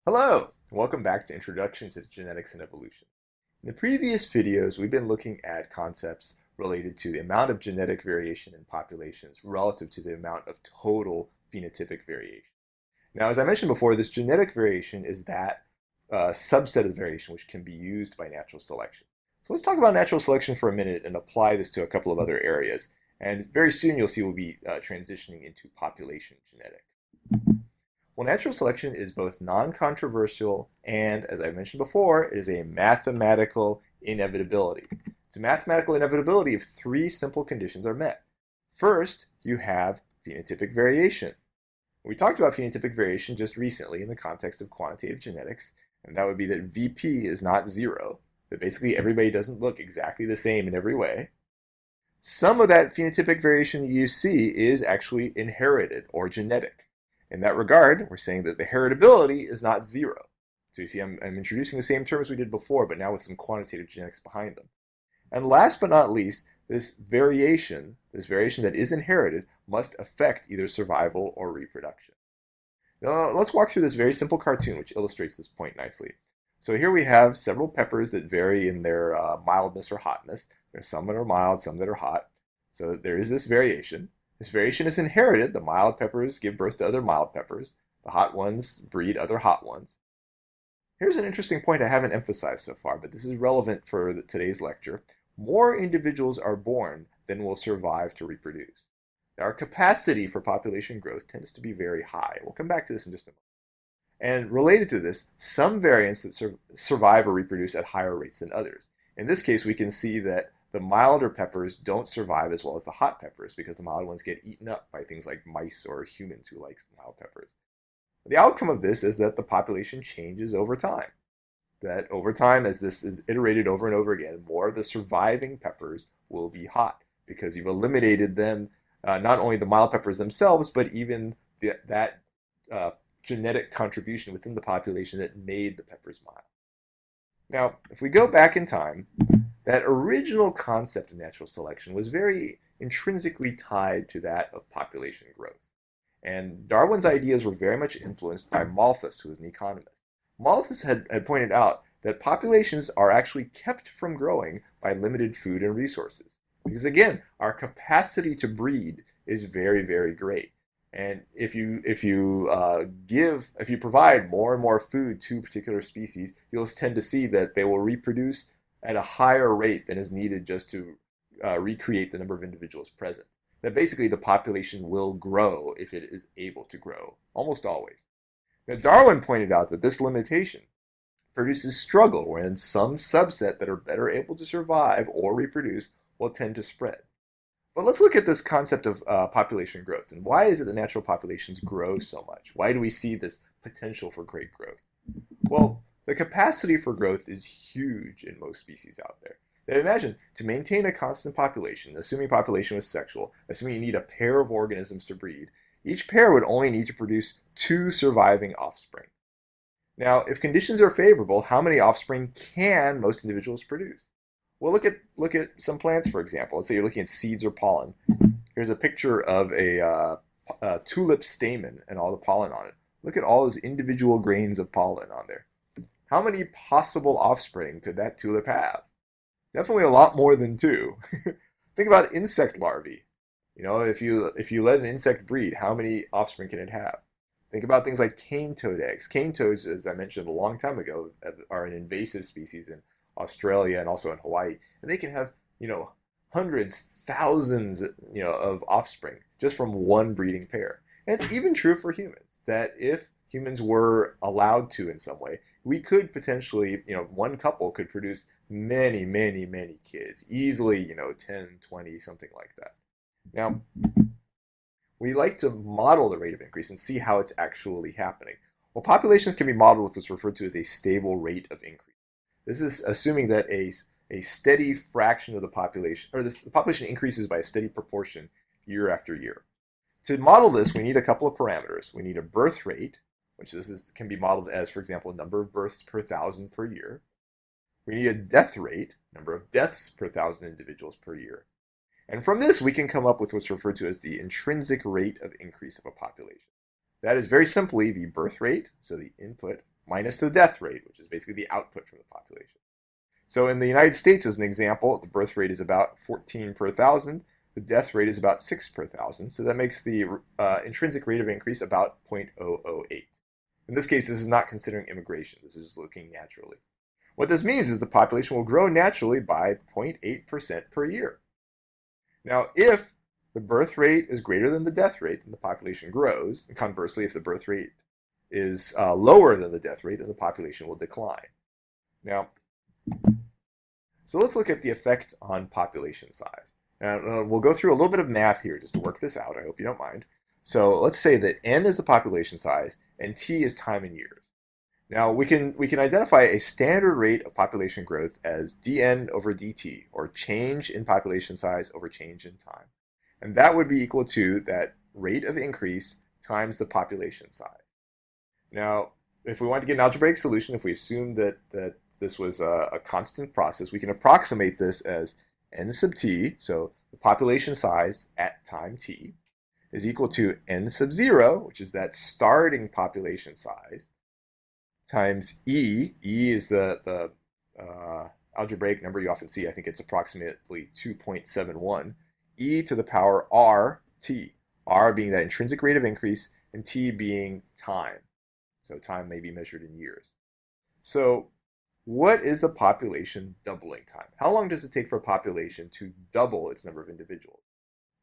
Hello, and welcome back to Introduction to Genetics and Evolution. In the previous videos, we've been looking at concepts related to the amount of genetic variation in populations relative to the amount of total phenotypic variation. Now, as I mentioned before, this genetic variation is that subset of the variation which can be used by natural selection. So let's talk about natural selection for a minute and apply this to a couple of other areas. And very soon you'll see we'll be transitioning into population genetics. Well, natural selection is both non-controversial and, as I mentioned before, it is a mathematical inevitability. It's a mathematical inevitability if three simple conditions are met. First, you have phenotypic variation. We talked about phenotypic variation just recently in the context of quantitative genetics, and that would be that VP is not zero, that basically everybody doesn't look exactly the same in every way. Some of that phenotypic variation you see is actually inherited or genetic. In that regard, we're saying that the heritability is not zero. So you see, I'm introducing the same terms we did before, but now with some quantitative genetics behind them. And last but not least, this variation that is inherited, must affect either survival or reproduction. Now, let's walk through this very simple cartoon, which illustrates this point nicely. So here we have several peppers that vary in their mildness or hotness. There's some that are mild, some that are hot. So there is this variation. This variation is inherited. The mild peppers give birth to other mild peppers. The hot ones breed other hot ones. Here's an interesting point I haven't emphasized so far, but this is relevant for today's lecture. More individuals are born than will survive to reproduce. Our capacity for population growth tends to be very high. We'll come back to this in just a moment. And related to this, some variants that survive or reproduce at higher rates than others. In this case, we can see that the milder peppers don't survive as well as the hot peppers because the mild ones get eaten up by things like mice or humans who like mild peppers. The outcome of this is that the population changes over time. That over time, as this is iterated over and over again, more of the surviving peppers will be hot because you've eliminated them, not only the mild peppers themselves, but even that genetic contribution within the population that made the peppers mild. Now, if we go back in time, that original concept of natural selection was very intrinsically tied to that of population growth. And Darwin's ideas were very much influenced by Malthus, who was an economist. Malthus had pointed out that populations are actually kept from growing by limited food and resources. Because again, our capacity to breed is very, very great. And if you provide more and more food to particular species, you'll tend to see that they will reproduce at a higher rate than is needed just to recreate the number of individuals present. That basically the population will grow if it is able to grow, almost always. Now, Darwin pointed out that this limitation produces struggle when some subset that are better able to survive or reproduce will tend to spread. But let's look at this concept of population growth. And why is it that natural populations grow so much? Why do we see this potential for great growth? Well, the capacity for growth is huge in most species out there. Now imagine, to maintain a constant population, assuming population was sexual, assuming you need a pair of organisms to breed, each pair would only need to produce 2 surviving offspring. Now, if conditions are favorable, how many offspring can most individuals produce? Well, look at some plants, for example. Let's say you're looking at seeds or pollen. Here's a picture of a tulip stamen and all the pollen on it. Look at all those individual grains of pollen on there. How many possible offspring could that tulip have? Definitely a lot more than 2. Think about insect larvae. You know, if you let an insect breed, how many offspring can it have? Think about things like cane toad eggs. Cane toads, as I mentioned a long time ago, are an invasive species in Australia and also in Hawaii, and they can have, hundreds, thousands, of offspring just from one breeding pair. And it's even true for humans, that if humans were allowed to in some way, we could potentially, one couple could produce many, many, many kids, easily, 10, 20, something like that. Now, we like to model the rate of increase and see how it's actually happening. Well, populations can be modeled with what's referred to as a stable rate of increase. This is assuming that a steady fraction of the population, or the population increases by a steady proportion year after year. To model this, we need a couple of parameters. We need a birth rate, which can be modeled as, for example, a number of births per 1,000 per year. We need a death rate, number of deaths per 1,000 individuals per year. And from this, we can come up with what's referred to as the intrinsic rate of increase of a population. That is very simply the birth rate, so the input, minus the death rate, which is basically the output from the population. So in the United States, as an example, the birth rate is about 14 per thousand. The death rate is about 6 per thousand. So that makes the intrinsic rate of increase about 0.008. In this case, this is not considering immigration. This is just looking naturally. What this means is the population will grow naturally by 0.8% per year. Now, if the birth rate is greater than the death rate, then the population grows. And conversely, if the birth rate is lower than the death rate, then the population will decline. Now, so let's look at the effect on population size. Now, we'll go through a little bit of math here just to work this out. I hope you don't mind. So let's say that n is the population size and t is time in years. Now we can identify a standard rate of population growth as dn over dt, or change in population size over change in time. And that would be equal to that rate of increase times the population size. Now, if we want to get an algebraic solution, if we assume that this was a constant process, we can approximate this as n sub t, so the population size at time t, is equal to n sub 0, which is that starting population size, times e. E is the algebraic number you often see. I think it's approximately 2.71. E to the power rt. R being that intrinsic rate of increase, and t being time. So time may be measured in years. So what is the population doubling time? How long does it take for a population to double its number of individuals,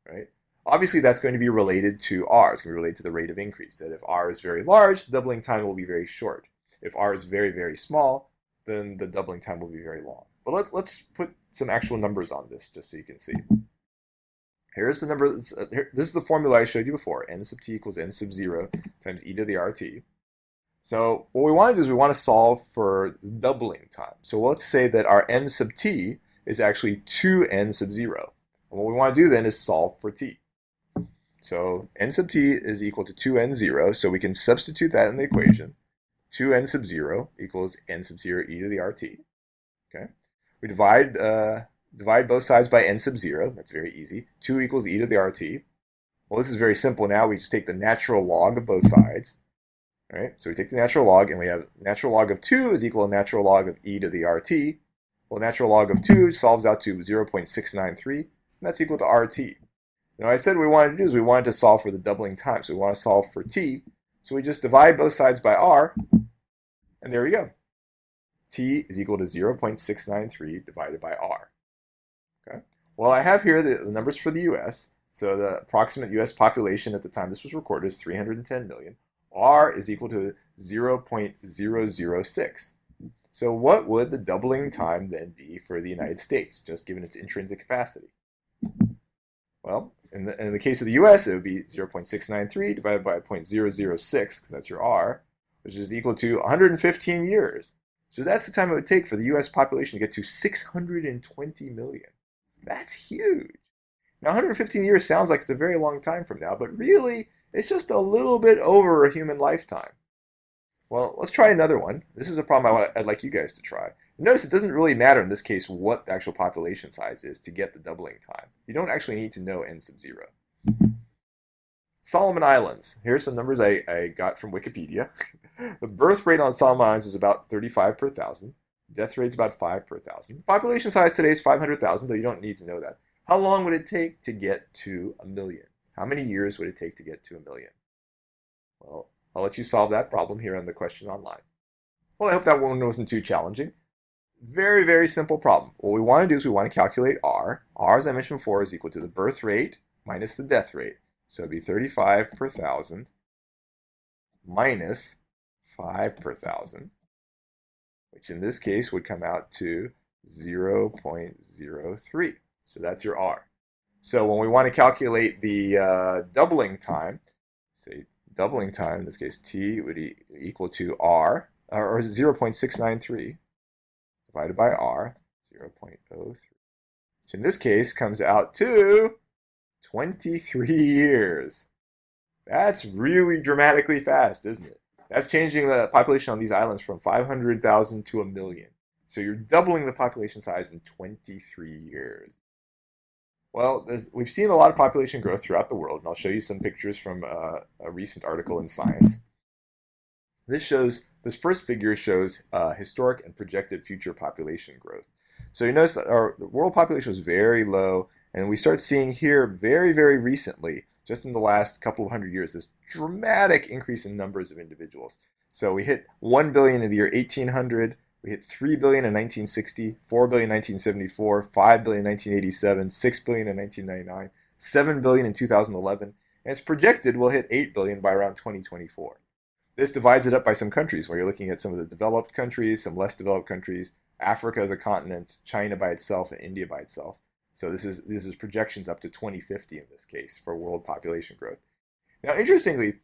right? Obviously, that's going to be related to r. It's going to be related to the rate of increase, that if r is very large, the doubling time will be very short. If r is very, very small, then the doubling time will be very long. But let's put some actual numbers on this just so you can see. Here's the number. This is the formula I showed you before. N sub t equals n sub 0 times e to the rt. So what we want to do is we want to solve for doubling time. So let's say that our n sub t is actually 2n sub 0. And what we want to do then is solve for t. So n sub t is equal to 2n 0. So we can substitute that in the equation. 2n sub 0 equals n sub 0 e to the rt. Okay. We divide both sides by n sub 0. That's very easy. 2 equals e to the rt. Well, this is very simple now. We just take the natural log of both sides. All right, so we take the natural log, and we have natural log of 2 is equal to natural log of e to the rt. Well, natural log of 2 solves out to 0.693, and that's equal to rt. Now, I said what we wanted to do is we wanted to solve for the doubling time, so we want to solve for t. So we just divide both sides by r, and there we go. T is equal to 0.693 divided by r. Okay. Well, I have here the numbers for the U.S. So the approximate U.S. population at the time this was recorded is 310 million. R is equal to 0.006. So what would the doubling time then be for the United States, just given its intrinsic capacity? Well, in the case of the US, it would be 0.693 divided by 0.006, because that's your R, which is equal to 115 years. So that's the time it would take for the US population to get to 620 million. That's huge. Now, 115 years sounds like it's a very long time from now, but really, it's just a little bit over a human lifetime. Well, let's try another one. This is a problem I'd like you guys to try. Notice it doesn't really matter in this case what the actual population size is to get the doubling time. You don't actually need to know n sub 0. Solomon Islands. Here's some numbers I got from Wikipedia. The birth rate on Solomon Islands is about 35 per thousand. Death rate is about 5 per thousand. Population size today is 500,000, though you don't need to know that. How long would it take to get to a million? How many years would it take to get to a million? Well, I'll let you solve that problem here on the question online. Well, I hope that one wasn't too challenging. Very, very simple problem. What we want to do is we want to calculate R. R, as I mentioned before, is equal to the birth rate minus the death rate. So it'd be 35 per thousand minus 5 per thousand, which in this case would come out to 0.03. So that's your R. So when we want to calculate the doubling time, say doubling time, in this case t would equal to R, or 0.693 divided by R, 0.03, which in this case comes out to 23 years. That's really dramatically fast, isn't it? That's changing the population on these islands from 500,000 to a million. So you're doubling the population size in 23 years. Well, we've seen a lot of population growth throughout the world, and I'll show you some pictures from a recent article in Science. This first figure shows historic and projected future population growth. So you notice that the world population was very low, and we start seeing here very, very recently, just in the last couple of hundred years, this dramatic increase in numbers of individuals. So we hit 1 billion in the year 1800, we hit 3 billion in 1960, 4 billion in 1974, 5 billion in 1987, 6 billion in 1999, 7 billion in 2011, and it's projected we'll hit 8 billion by around 2024. This divides it up by some countries, where you're looking at some of the developed countries, some less developed countries, Africa as a continent, China by itself, and India by itself. So this is projections up to 2050 in this case for world population growth. Now, interestingly,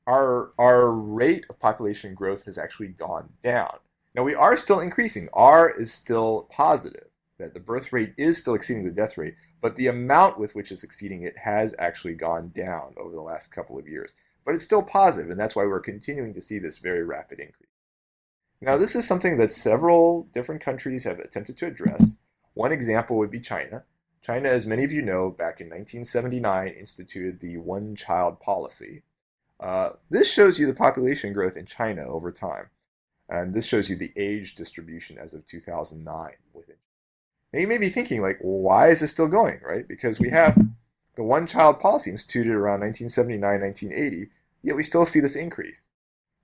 our rate of population growth has actually gone down. Now, we are still increasing. R is still positive, that the birth rate is still exceeding the death rate, but the amount with which it's exceeding it has actually gone down over the last couple of years. But it's still positive, and that's why we're continuing to see this very rapid increase. Now, this is something that several different countries have attempted to address. One example would be China. China, as many of you know, back in 1979 instituted the one-child policy. This shows you the population growth in China over time. And this shows you the age distribution as of 2009 within. Now you may be thinking, like, well, why is this still going, right? Because we have the one-child policy instituted around 1979, 1980, yet we still see this increase.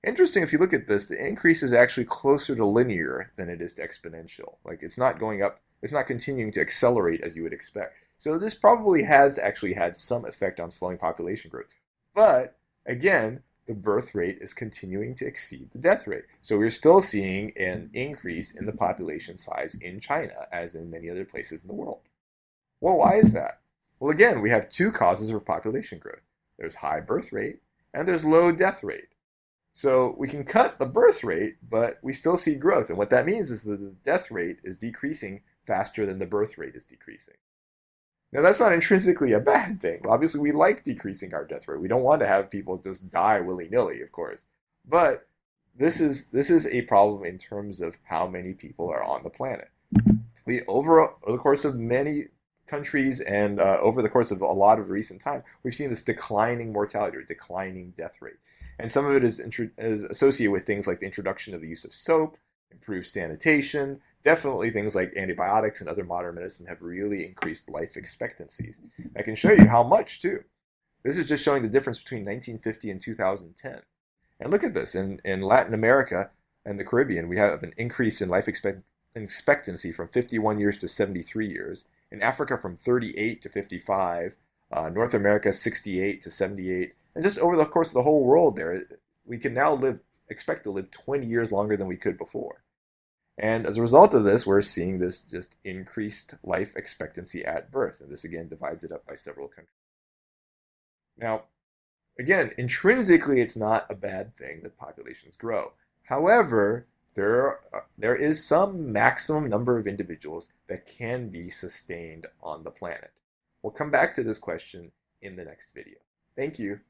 Interesting, if you look at this, the increase is actually closer to linear than it is to exponential. Like, it's not going up, it's not continuing to accelerate as you would expect. So this probably has actually had some effect on slowing population growth. But, again, the birth rate is continuing to exceed the death rate. So we're still seeing an increase in the population size in China, as in many other places in the world. Well, why is that? Well, again, we have two causes of population growth. There's high birth rate, and there's low death rate. So we can cut the birth rate, but we still see growth. And what that means is that the death rate is decreasing faster than the birth rate is decreasing. Now, that's not intrinsically a bad thing. Obviously, we like decreasing our death rate. We don't want to have people just die willy-nilly, of course. But this is a problem in terms of how many people are on the planet. Over the course of many countries and over the course of a lot of recent time, we've seen this declining mortality or declining death rate. And some of it is associated with things like the introduction of the use of soap, improved sanitation. Definitely things like antibiotics and other modern medicine have really increased life expectancies. I can show you how much, too. This is just showing the difference between 1950 and 2010. And look at this. In Latin America and the Caribbean, we have an increase in life expectancy from 51 years to 73 years. In Africa, from 38 to 55. North America, 68 to 78. And just over the course of the whole world there, we can now expect to live 20 years longer than we could before. And as a result of this, we're seeing this just increased life expectancy at birth. And this, again, divides it up by several countries. Now, again, intrinsically, it's not a bad thing that populations grow. However, there is some maximum number of individuals that can be sustained on the planet. We'll come back to this question in the next video. Thank you.